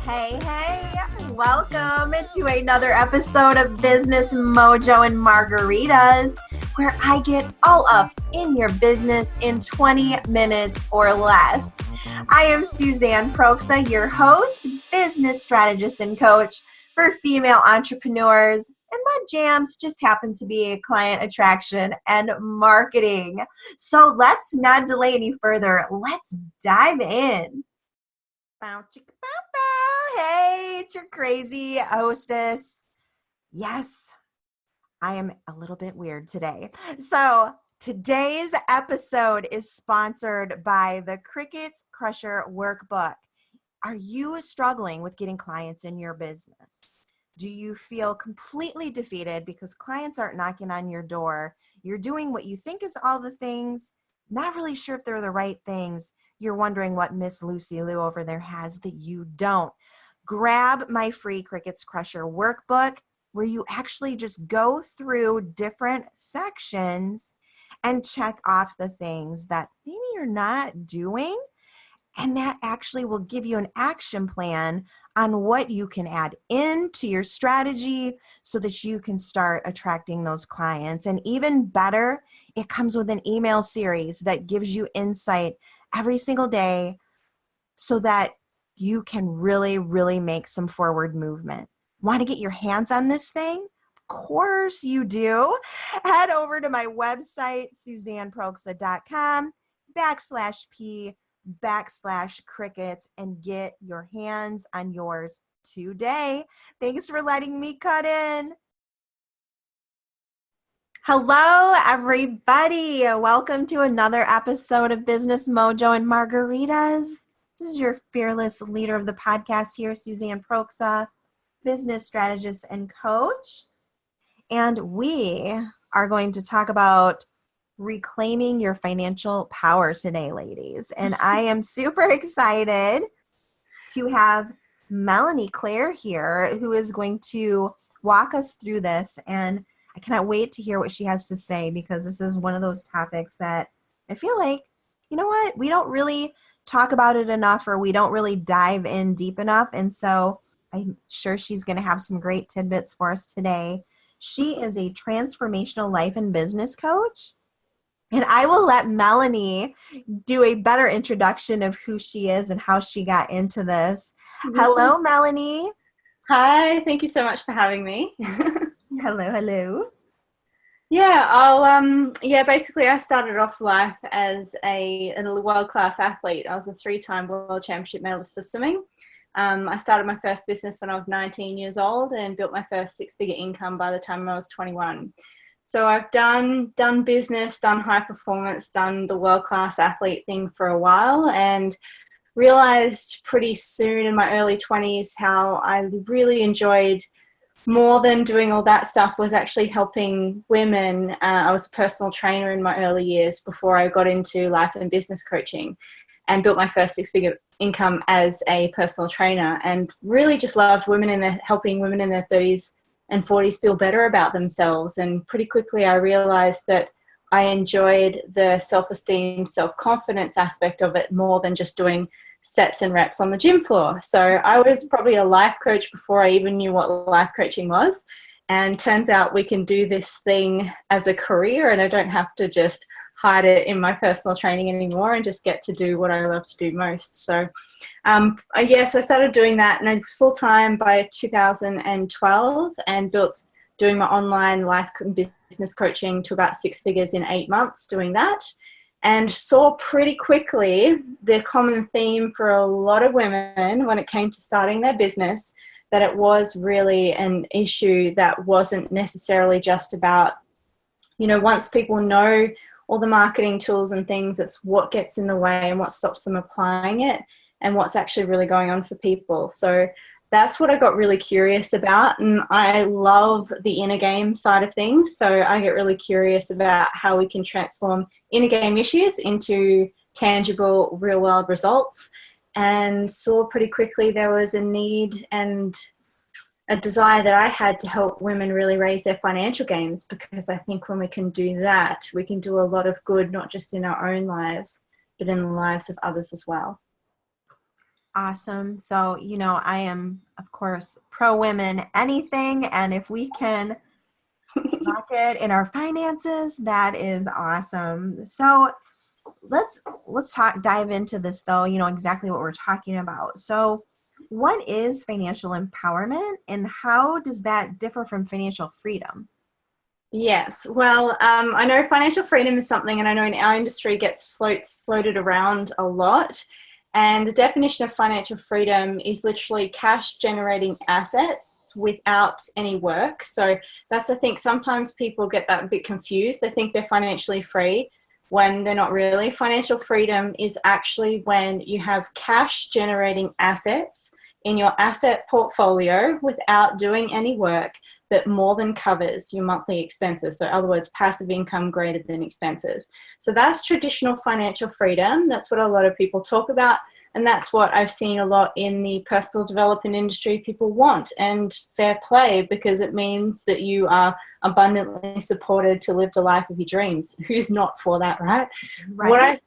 Hey, welcome to another episode of Business Mojo and Margaritas, where I get all up in your business in 20 minutes or less. I am Suzanne Proxa, your host, business strategist and coach for female entrepreneurs, and my jams just happen to be client attraction and marketing. So let's not delay any further. Let's dive in. Bow, chicka, bow, bow. Hey, it's your crazy hostess. Yes, I am a little bit weird today. So today's episode is sponsored by the Crickets Crusher Workbook. Are you struggling with getting clients in your business? Do you feel completely defeated because clients aren't knocking on your door? You're doing what you think is all the things, not really sure if they're the right things. You're wondering what Miss Lucy Lou over there has that you don't. Grab my free Crickets Crusher workbook where you actually just go through different sections and check off the things that maybe you're not doing. And that actually will give you an action plan on what you can add into your strategy so that you can start attracting those clients. And even better, it comes with an email series that gives you insight every single day so that you can really make some forward movement. Want to get your hands on this thing? Of course you do. Head over to my website, suzanneproxa.com/p/crickets and get your hands on yours today. Thanks for letting me cut in. Hello, everybody. Welcome to another episode of Business Mojo and Margaritas. This is your fearless leader of the podcast here, Suzanne Proxa, business strategist and coach. And we are going to talk about reclaiming your financial power today, ladies. And I am super excited to have Melanie Claire here, who is going to walk us through this. And I cannot wait to hear what she has to say, because this is one of those topics that I feel like, you know what, we don't really talk about it enough, or we don't really dive in deep enough. And so I'm sure she's going to have some great tidbits for us today. She is a transformational life and business coach. And I will let Melanie do a better introduction of who she is and how she got into this. Hello, Melanie. Hi, thank you so much for having me. Hello. Basically I started off life as a world-class athlete. I was a 3-time world championship medalist for swimming. I started my first business when I was 19 years old and built my first 6-figure income by the time I was 21. So I've done business, done high performance, done the world-class athlete thing for a while, and realized pretty soon in my early 20s how I really enjoyed, more than doing all that stuff, was actually helping women. I was a personal trainer in my early years before I got into life and business coaching, and built my first 6-figure income as a personal trainer, and really just loved helping women in their 30s and 40s feel better about themselves. And pretty quickly I realized that I enjoyed the self-esteem, self-confidence aspect of it more than just doing sets and reps on the gym floor. So I was probably a life coach before I even knew what life coaching was. And turns out we can do this thing as a career, and I don't have to just hide it in my personal training anymore and just get to do what I love to do most. So I started doing that, and I full-time by 2012, and doing my online life and business coaching to about 6 figures in 8 months doing that. And saw pretty quickly the common theme for a lot of women when it came to starting their business, that it was really an issue that wasn't necessarily just about, once people know all the marketing tools and things, it's what gets in the way and what stops them applying it, and what's actually really going on for people. So that's what I got really curious about, and I love the inner game side of things. So I get really curious about how we can transform inner game issues into tangible, real-world results, and saw pretty quickly there was a need and a desire that I had to help women really raise their financial games, because I think when we can do that, we can do a lot of good, not just in our own lives, but in the lives of others as well. Awesome. So, I am, of course, pro women anything. And if we can rock it in our finances, that is awesome. So let's dive into this though, exactly what we're talking about. So what is financial empowerment and how does that differ from financial freedom? Yes. Well, I know financial freedom is something, and I know in our industry gets floated around a lot. And the definition of financial freedom is literally cash generating assets without any work. So that's, I think, sometimes people get that a bit confused. They think they're financially free when they're not really. Financial freedom is actually when you have cash generating assets in your asset portfolio without doing any work that more than covers your monthly expenses. So in other words, passive income greater than expenses. So that's traditional financial freedom. That's what a lot of people talk about. And that's what I've seen a lot in the personal development industry people want. And fair play, because it means that you are abundantly supported to live the life of your dreams. Who's not for that, right? Right.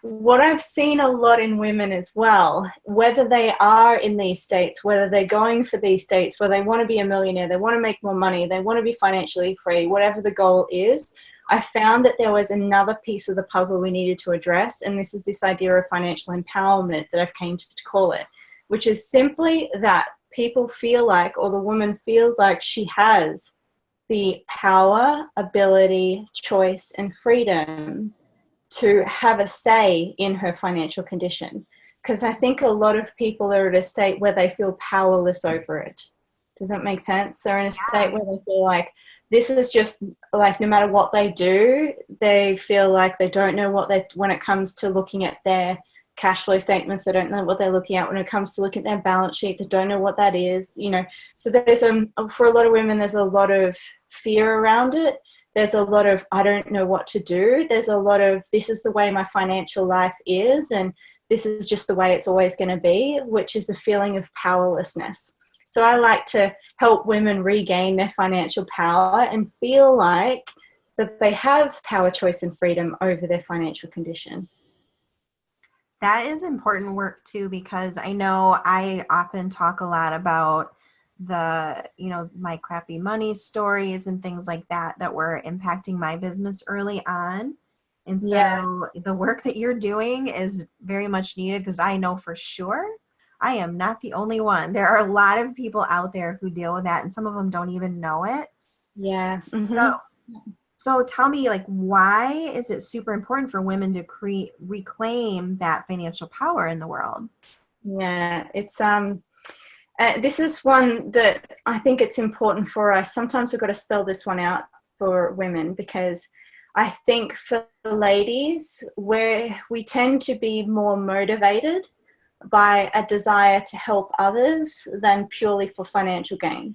What I've seen a lot in women as well, whether they are in these states, whether they're going for these states, where they want to be a millionaire, they want to make more money, they want to be financially free, whatever the goal is, I found that there was another piece of the puzzle we needed to address, and this is this idea of financial empowerment that I've came to call it, which is simply that people feel like, or the woman feels like she has the power, ability, choice, and freedom to have a say in her financial condition. Because I think a lot of people are at a state where they feel powerless over it. Does that make sense? They're in a state where they feel like this is just like no matter what they do, they feel like they don't know when it comes to looking at their cash flow statements, they don't know what they're looking at. When it comes to looking at their balance sheet, they don't know what that is, So there's for a lot of women, there's a lot of fear around it. There's a lot of, I don't know what to do. There's a lot of, this is the way my financial life is, and this is just the way it's always going to be, which is a feeling of powerlessness. So I like to help women regain their financial power and feel like that they have power, choice, and freedom over their financial condition. That is important work too, because I know I often talk a lot about my crappy money stories and things like that were impacting my business early on. And Yeah. so the work that you're doing is very much needed because I know for sure I am not the only one. There are a lot of people out there who deal with that, and some of them don't even know it. Yeah. So, so tell me, like, why is it super important for women to reclaim that financial power in the world? Yeah, it's this is one that I think it's important for us. Sometimes we've got to spell this one out for women, because I think for ladies, where we tend to be more motivated by a desire to help others than purely for financial gain.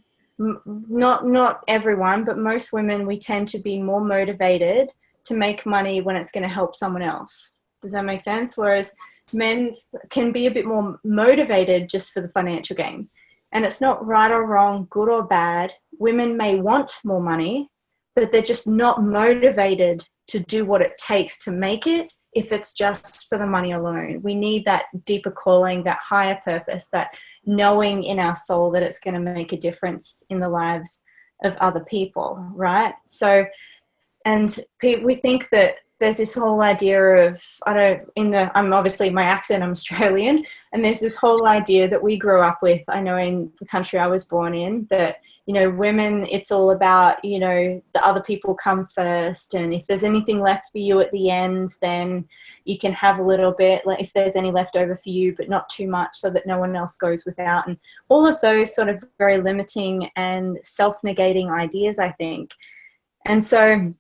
Not everyone, but most women, we tend to be more motivated to make money when it's going to help someone else. Does that make sense? Whereas men can be a bit more motivated just for the financial gain. And it's not right or wrong, good or bad. Women may want more money, but they're just not motivated to do what it takes to make it if it's just for the money alone. We need that deeper calling, that higher purpose, that knowing in our soul that it's going to make a difference in the lives of other people, right? So, and we think that there's this whole idea of, I'm obviously, my accent, I'm Australian, and there's this whole idea that we grew up with, I know in the country I was born in, that, women, it's all about, the other people come first, and if there's anything left for you at the end, then you can have a little bit, like if there's any left over for you, but not too much so that no one else goes without, and all of those sort of very limiting and self-negating ideas, I think. And so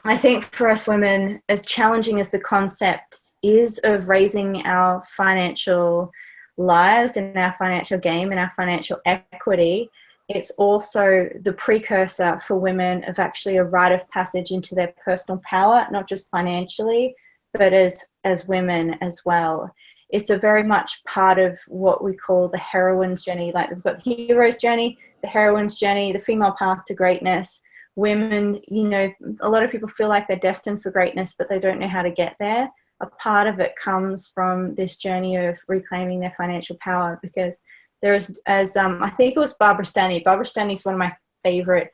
I think for us women, as challenging as the concept is of raising our financial lives and our financial game and our financial equity, it's also the precursor for women of actually a rite of passage into their personal power, not just financially, but as women as well. It's a very much part of what we call the heroine's journey. Like we've got the hero's journey, the heroine's journey, the female path to greatness. Women, a lot of people feel like they're destined for greatness, but they don't know how to get there. a part of it comes from this journey of reclaiming their financial power, because there is, as I think it was Barbara Stanny. Barbara Stanny is one of my favorite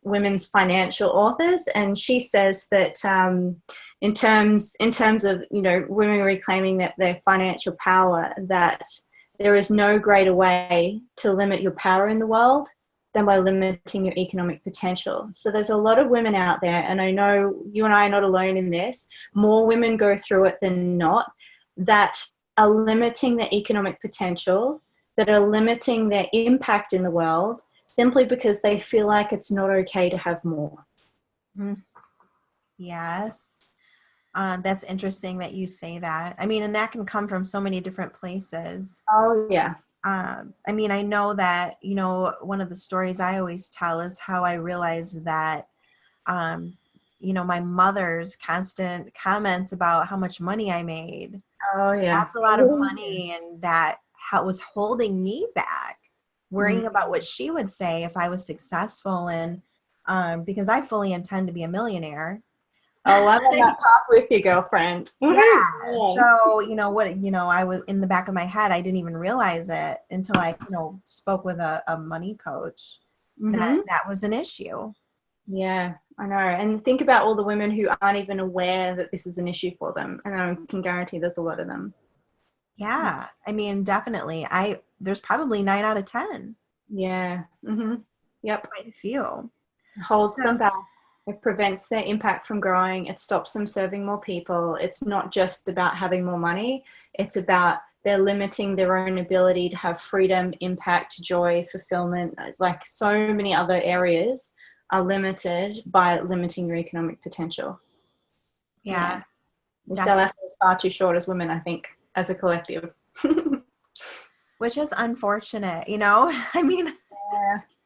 women's financial authors, and she says that in terms of, you know, women reclaiming their financial power, that there is no greater way to limit your power in the world than by limiting your economic potential. So there's a lot of women out there, and I know you and I are not alone in this, more women go through it than not, that are limiting their economic potential, that are limiting their impact in the world, simply because they feel like it's not okay to have more. Yes. That's interesting that you say that. I mean, and that can come from so many different places. Oh, yeah. I mean, I know that, you know, one of the stories I always tell is how I realized that, you know, my mother's constant comments about how much money I made. Oh, yeah. That's a lot of money, and that was holding me back, worrying about what she would say if I was successful. And because I fully intend to be a millionaire. Oh, I'm on that path with you, girlfriend. Yeah. So, you know, I was in the back of my head, I didn't even realize it until I, you know, spoke with a money coach that was an issue. Yeah, I know. And think about all the women who aren't even aware that this is an issue for them. And I can guarantee there's a lot of them. Yeah. I mean, definitely. There's probably 9 out of 10. Yeah. Yep. Quite a few. It holds them back. It prevents their impact from growing. It stops them serving more people. It's not just about having more money. It's about they're limiting their own ability to have freedom, impact, joy, fulfillment. Like so many other areas are limited by limiting your economic potential. Yeah. We sell ourselves far too short as women, I think, as a collective. Which is unfortunate, you know? I mean,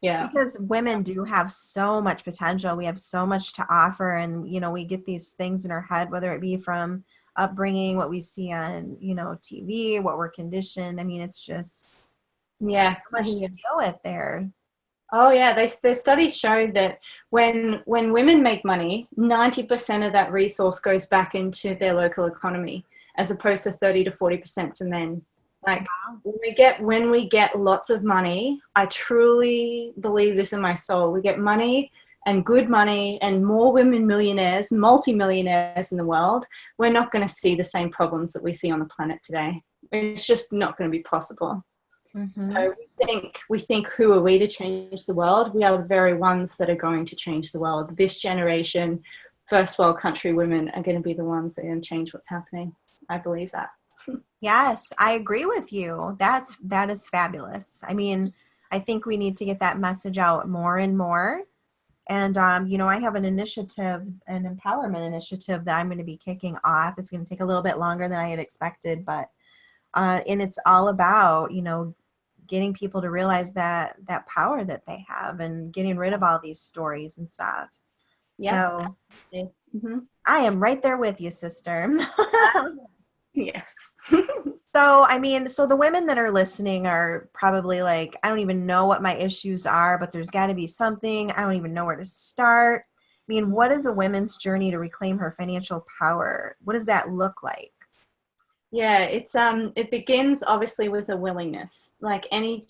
yeah. Because women do have so much potential. We have so much to offer. And, you know, we get these things in our head, whether it be from upbringing, what we see on, you know, TV, what we're conditioned. I mean, it's just so much to deal with there. Oh, yeah. The studies showed that when women make money, 90% of that resource goes back into their local economy, as opposed to 30 to 40% for men. Like when we get lots of money, I truly believe this in my soul. We get money and good money and more women millionaires, multi-millionaires in the world. We're not going to see the same problems that we see on the planet today. It's just not going to be possible. So we think, who are we to change the world? We are the very ones that are going to change the world. This generation, first world country women are going to be the ones that are going to change what's happening. I believe that. Yes, I agree with you. That is fabulous. I mean, I think we need to get that message out more and more. And, you know, I have an initiative, an empowerment initiative that I'm going to be kicking off. It's going to take a little bit longer than I had expected, but, and it's all about, you know, getting people to realize that power that they have and getting rid of all these stories and stuff. Yeah. So I am right there with you, sister. Yes. So, I mean, so the women that are listening are probably like, I don't even know what my issues are, but there's got to be something. I don't even know where to start. I mean, what is a woman's journey to reclaim her financial power? What does that look like? Yeah, it begins obviously with a willingness. Like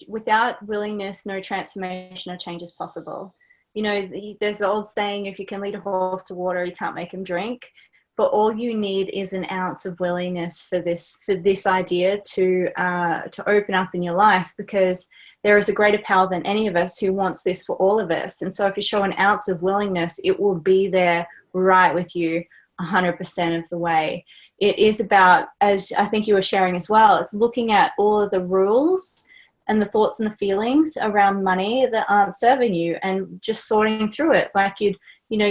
without willingness, no transformation or change is possible. You know, there's the old saying, if you can lead a horse to water, you can't make him drink. But all you need is an ounce of willingness for this idea to open up in your life, because there is a greater power than any of us who wants this for all of us. And so if you show an ounce of willingness, it will be there right with you 100% of the way. It is about, as I think you were sharing as well, it's looking at all of the rules and the thoughts and the feelings around money that aren't serving you, and just sorting through it. Like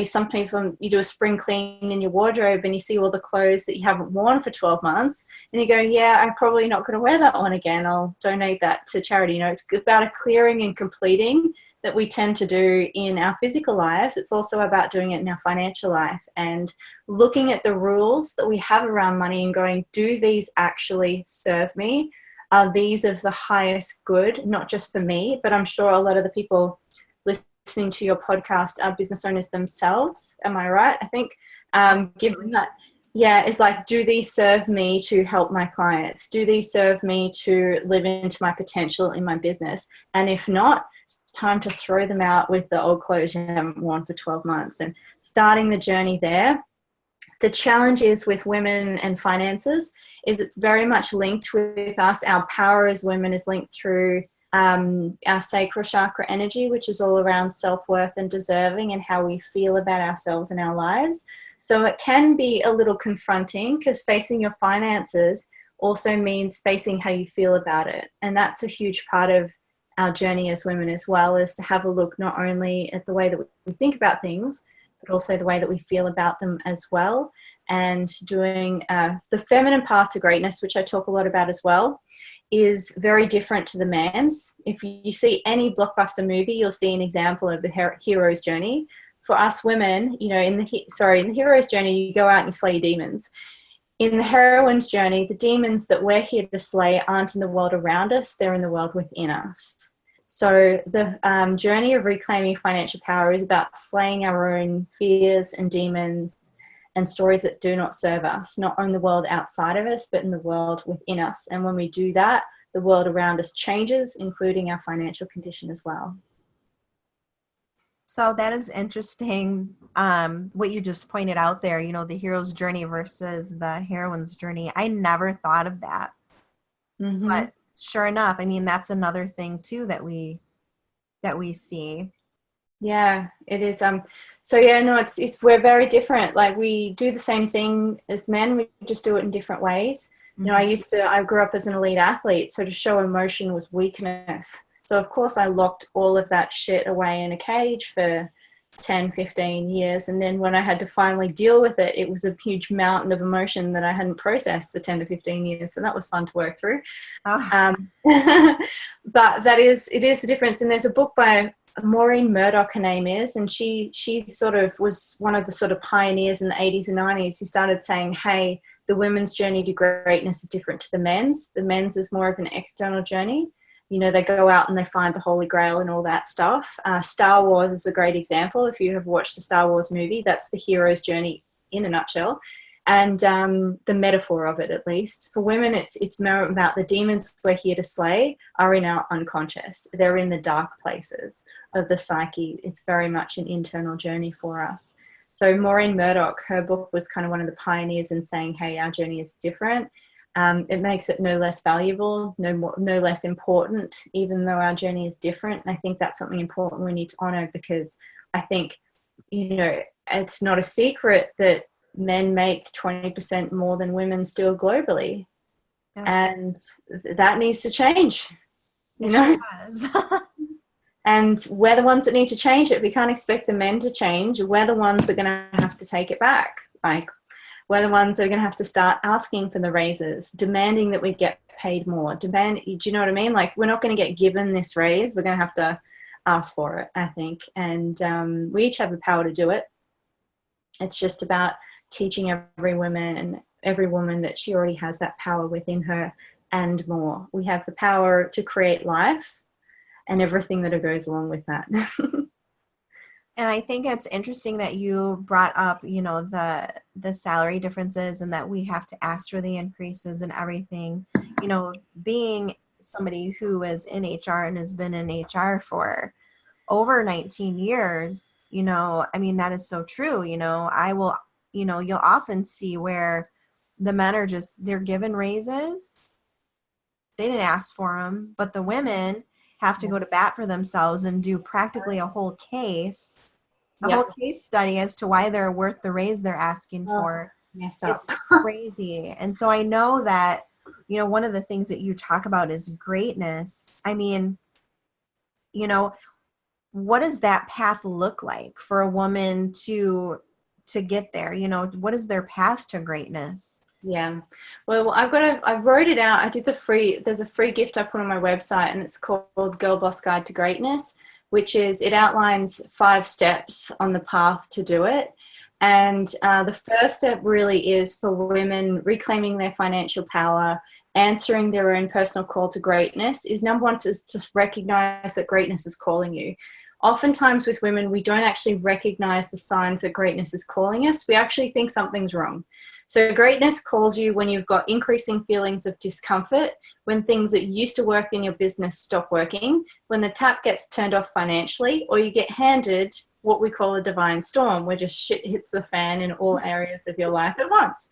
sometimes when you do a spring clean in your wardrobe and you see all the clothes that you haven't worn for 12 months and you go, yeah, I'm probably not going to wear that one again. I'll donate that to charity. You know, it's about a clearing and completing that we tend to do in our physical lives. It's also about doing it in our financial life, and looking at the rules that we have around money and going, do these actually serve me? Are these of the highest good, not just for me, but I'm sure a lot of the people listening to your podcast are business owners themselves. Am I right? I think given that, yeah, it's like, do these serve me to help my clients? Do these serve me to live into my potential in my business? And if not, it's time to throw them out with the old clothes you haven't worn for 12 months and starting the journey there. The challenge is with women and finances is it's very much linked with us. Our power as women is linked through our sacral chakra energy, which is all around self-worth and deserving and how we feel about ourselves and our lives. So it can be a little confronting because facing your finances also means facing how you feel about it. And that's a huge part of our journey as women as well, is to have a look not only at the way that we think about things, but also the way that we feel about them as well. And doing the feminine path to greatness, which I talk a lot about as well, is very different to the man's. If you see any blockbuster movie, you'll see an example of the hero's journey. For us women, you know, in the hero's journey, you go out and you slay your demons. In the heroine's journey, the demons that we're here to slay aren't in the world around us, they're in the world within us. So the journey of reclaiming financial power is about slaying our own fears and demons and stories that do not serve us, not in the world outside of us, but in the world within us. And when we do that, the world around us changes, including our financial condition as well. So that is interesting, what you just pointed out there, you know, the hero's journey versus the heroine's journey. I never thought of that. Mm-hmm. But sure enough, I mean, that's another thing too that we see. Yeah, it is. So yeah, no, it's we're very different. Like, we do the same thing as men, we just do it in different ways. Mm-hmm. You know, I grew up as an elite athlete, so to show emotion was weakness. So of course I locked all of that shit away in a cage for 10, 15 years. And then when I had to finally deal with it, it was a huge mountain of emotion that I hadn't processed for 10 to 15 years. So that was fun to work through. Oh. But it is a difference. And there's a book by Maureen Murdoch, her name is, and she sort of was one of the sort of pioneers in the 80s and 90s who started saying, hey, the women's journey to greatness is different to the men's. The men's is more of an external journey. You know, they go out and they find the Holy Grail and all that stuff. Star Wars is a great example. If you have watched the Star Wars movie, that's the hero's journey in a nutshell. And the metaphor of it, at least. For women, it's more about the demons we're here to slay are in our unconscious. They're in the dark places of the psyche. It's very much an internal journey for us. So Maureen Murdoch, her book was kind of one of the pioneers in saying, hey, our journey is different. It makes it no less valuable, no less important, even though our journey is different. And I think that's something important we need to honor, because I think, you know, it's not a secret that men make 20% more than women still globally. Yeah. And that needs to change, you know? Sure does. And we're the ones that need to change it. We can't expect the men to change. We're the ones that are going to have to take it back. Like, we're the ones that are going to have to start asking for the raises, demanding that we get paid more. Do you know what I mean? Like, we're not going to get given this raise. We're going to have to ask for it, I think. And we each have the power to do it. It's just about teaching every woman that she already has that power within her and more. We have the power to create life and everything that goes along with that. And I think it's interesting that you brought up, you know, the salary differences and that we have to ask for the increases and everything. You know, being somebody who is in HR and has been in HR for over 19 years, you know, I mean, that is so true. You know, you'll often see where the men are they're given raises. They didn't ask for them, but the women have to go to bat for themselves and do practically a whole case. Whole case study as to why they're worth the raise they're asking for. It's crazy. And so I know that, you know, one of the things that you talk about is greatness. I mean, you know, what does that path look like for a woman to get there? You know, what is their path to greatness? Yeah. Well, I wrote it out. There's a free gift I put on my website, and it's called Girl Boss Guide to Greatness, which is, it outlines 5 steps on the path to do it. And the first step really is for women reclaiming their financial power, answering their own personal call to greatness, is number one, to just recognize that greatness is calling you. Oftentimes with women, we don't actually recognize the signs that greatness is calling us. We actually think something's wrong. So greatness calls you when you've got increasing feelings of discomfort, when things that used to work in your business stop working, when the tap gets turned off financially, or you get handed what we call a divine storm, where just shit hits the fan in all areas of your life at once.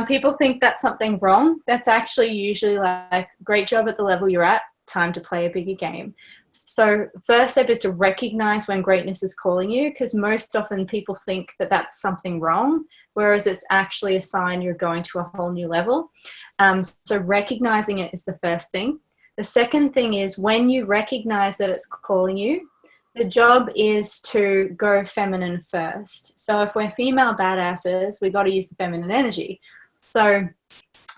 People think that's something wrong. That's actually usually like, great job at the level you're at, time to play a bigger game. So first step is to recognize when greatness is calling you, because most often people think that that's something wrong, whereas it's actually a sign you're going to a whole new level. So recognizing it is the first thing. The second thing is, when you recognize that it's calling you, the job is to go feminine first. So if we're female badasses, we got to use the feminine energy. So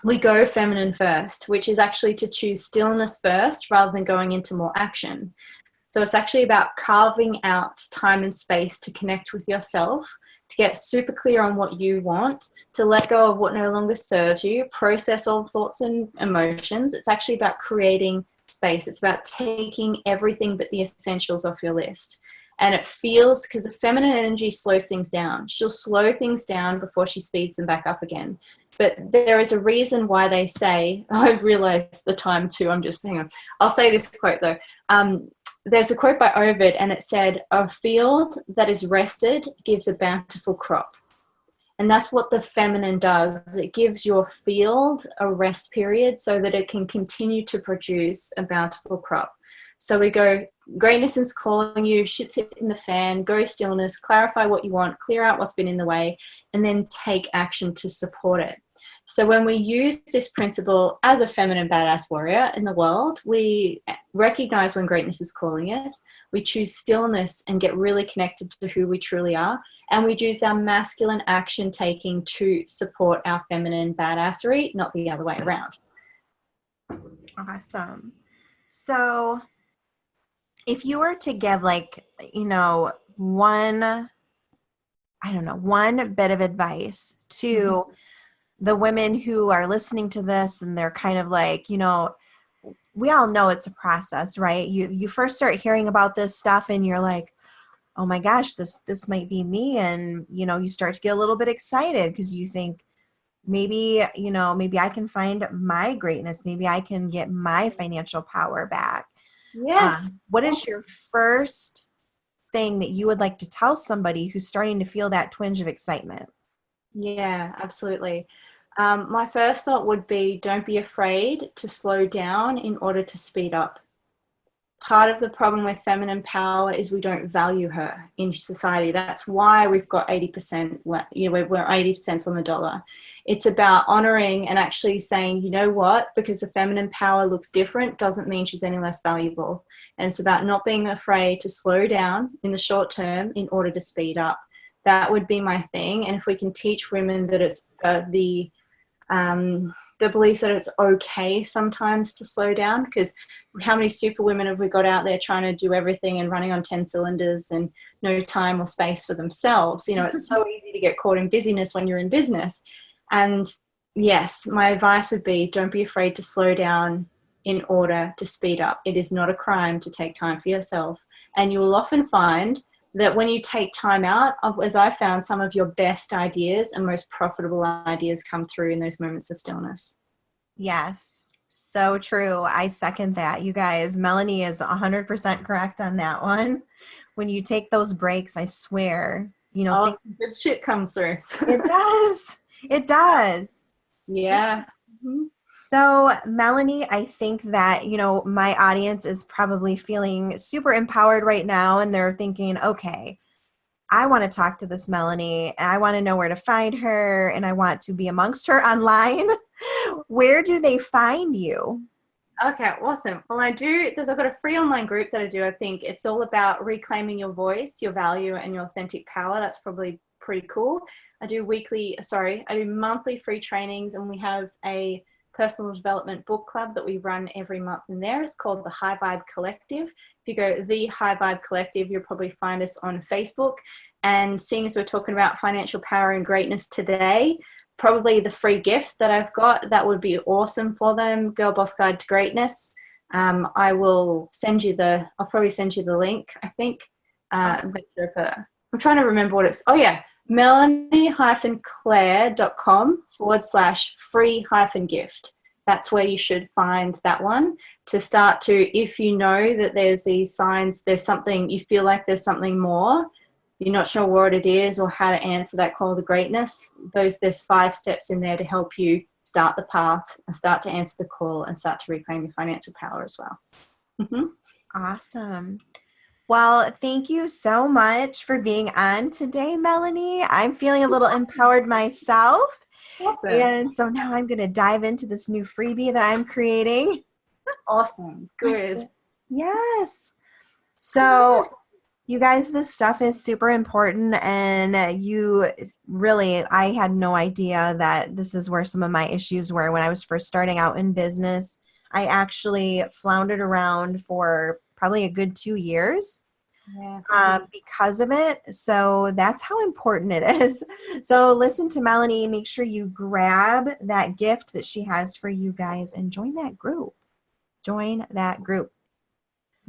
we go feminine first, which is actually to choose stillness first rather than going into more action. So it's actually about carving out time and space to connect with yourself, to get super clear on what you want, to let go of what no longer serves you, process all thoughts and emotions. It's actually about creating space. It's about taking everything but the essentials off your list. And it feels, because the feminine energy slows things down. She'll slow things down before she speeds them back up again. But there is a reason why they say, I realize the time too, I'm just saying, I'll say this quote though. There's a quote by Ovid, and it said, a field that is rested gives a bountiful crop. And that's what the feminine does. It gives your field a rest period so that it can continue to produce a bountiful crop. So we go, greatness is calling you, shit's hitting the fan, go stillness, clarify what you want, clear out what's been in the way, and then take action to support it. So when we use this principle as a feminine badass warrior in the world, we recognize when greatness is calling us, we choose stillness and get really connected to who we truly are, and we use our masculine action taking to support our feminine badassery, not the other way around. Awesome. So if you were to give one bit of advice to the women who are listening to this, and they're kind of like, we all know it's a process, right? You first start hearing about this stuff and you're like, oh my gosh, this might be me. And, you start to get a little bit excited because you think maybe I can find my greatness. Maybe I can get my financial power back. Yes. What is your first thing that you would like to tell somebody who's starting to feel that twinge of excitement? Yeah, absolutely. My first thought would be, don't be afraid to slow down in order to speed up. Part of the problem with feminine power is we don't value her in society. That's why we've got 80%, we're 80% on the dollar. It's about honoring and actually saying, you know what, because the feminine power looks different doesn't mean she's any less valuable. And it's about not being afraid to slow down in the short term in order to speed up. That would be my thing. And if we can teach women that it's the belief that it's okay sometimes to slow down, because how many super women have we got out there trying to do everything and running on 10 cylinders and no time or space for themselves? It's so easy to get caught in busyness when you're in business. And yes, my advice would be, don't be afraid to slow down in order to speed up. It is not a crime to take time for yourself. And you will often find that when you take time out, as I found, some of your best ideas and most profitable ideas come through in those moments of stillness. Yes, so true. I second that. You guys, Melanie is 100% correct on that one. When you take those breaks, I swear, good shit comes through. It does. It does. Yeah. Mm-hmm. So, Melanie, I think that, my audience is probably feeling super empowered right now, and they're thinking, okay, I want to talk to this Melanie, and I want to know where to find her, and I want to be amongst her online. Where do they find you? Okay, awesome. Well, I've got a free online group that I do. I think it's all about reclaiming your voice, your value, and your authentic power. That's probably pretty cool. I do monthly free trainings, and we have a personal development book club that we run every month in there. It's called the High Vibe Collective. If you go The High Vibe Collective, you'll probably find us on Facebook. And seeing as we're talking about financial power and greatness today, probably the free gift that I've got, that would be awesome for them, Girl Boss Guide to Greatness. I'll probably send you the link, I think. I'm trying to remember what it's, melanie-claire.com/free-gift. That's where you should find that one to start to, if you know that there's these signs, there's something, you feel like there's something more, you're not sure what it is or how to answer that call to greatness, there's 5 steps in there to help you start the path and start to answer the call and start to reclaim your financial power as well. Awesome. Well, thank you so much for being on today, Melanie. I'm feeling a little empowered myself. Awesome. And so now I'm going to dive into this new freebie that I'm creating. Awesome. Good. Yes. So you guys, this stuff is super important, and I had no idea that this is where some of my issues were when I was first starting out in business. I actually floundered around for probably a good 2 years because of it. So that's how important it is. So listen to Melanie, make sure you grab that gift that she has for you guys and join that group.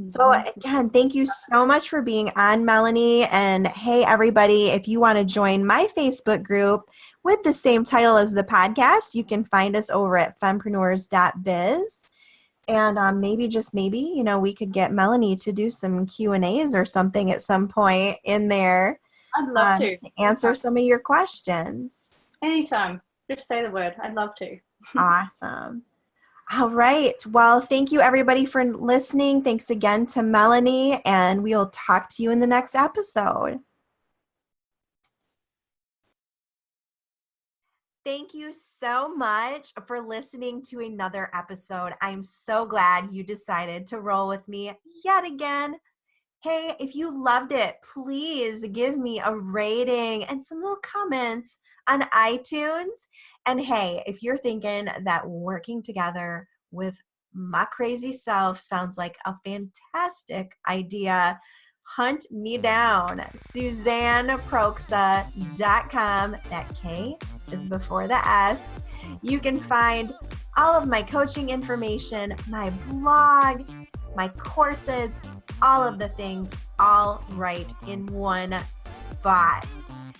So again, thank you so much for being on, Melanie. And hey, everybody, if you want to join my Facebook group with the same title as the podcast, you can find us over at fempreneurs.biz. And maybe, just maybe, we could get Melanie to do some Q&As or something at some point in there. I'd love to answer some of your questions. Anytime. Just say the word. I'd love to. Awesome. All right. Well, thank you everybody for listening. Thanks again to Melanie, and we'll talk to you in the next episode. Thank you so much for listening to another episode. I'm so glad you decided to roll with me yet again. Hey, if you loved it, please give me a rating and some little comments on iTunes. And hey, if you're thinking that working together with my crazy self sounds like a fantastic idea, hunt me down, SuzanneProxa.com. That K is before the S. You can find all of my coaching information, my blog, my courses, all of the things, all right in one spot.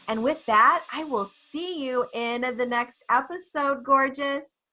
And with that, I will see you in the next episode, gorgeous.